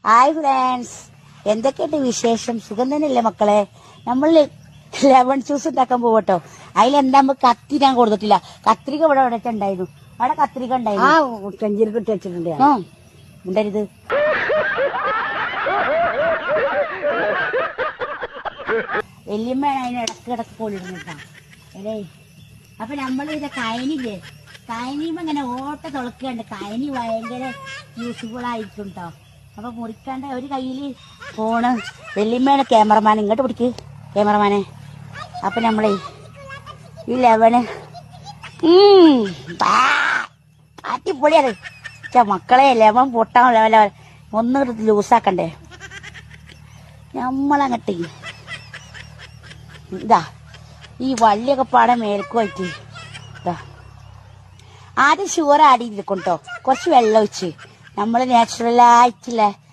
Hi friends, എന്തൊക്കെയുണ്ട് വിശേഷം? സുഖം തന്നെയല്ലേ മക്കളെ? നമ്മൾ ലെമൺ ജ്യൂസ് ഉണ്ടാക്കാൻ പോകട്ടോ. അതിലെന്താ നമുക്ക് കത്തി ഞാൻ കൊടുത്തിട്ടില്ല. കത്രിക ഇവിടെ ഇവിടെ ഉണ്ടായിരുന്നു. അവിടെ കത്രിക ഉണ്ടായിരുന്നു. ചെഞ്ചിൽ കിട്ടി വെച്ചിട്ടുണ്ട്. ഉണ്ടരുത്. വല്യമ്മയാണ് അതിന് ഇടക്ക് കൊള്ളിരുന്നിട്ടാ അല്ലേ. അപ്പൊ നമ്മൾ ഇത് കയനില്ലേ, കയനിയുമ്പോ ഇങ്ങനെ ഓട്ട തുളക്കുന്നുണ്ട്. കയനി ഭയങ്കര യൂസ്ഫുൾ ആയിരിക്കും കേട്ടോ. അപ്പൊ മുറിക്കാണ്ട് ഒരു കയ്യില് ഫോണ്. വല്യമ്മയാണ് ക്യാമറമാൻ. ഇങ്ങോട്ട് പിടിക്ക് ക്യാമറമാനെ. അപ്പൊ നമ്മളെ ഈ ലെവന് അടിപൊളിയാണ് മക്കളെ. ലെവൻ പൊട്ടാൻ ലെവൻ ഒന്ന് ലൂസാക്കണ്ടേ നമ്മളങ്ങട്ട്. ഇതാ ഈ വള്ളിയൊക്കെ പാടെ മേൽക്കുമായിട്ട് ഇതാ ആദ്യം ഷുഗർ ആഡ് ചെയ്തിരിക്കും കേട്ടോ. കുറച്ച് വെള്ളം ഒഴിച്ച് നമ്മൾ നാച്ചുറലായിട്ടില്ലേ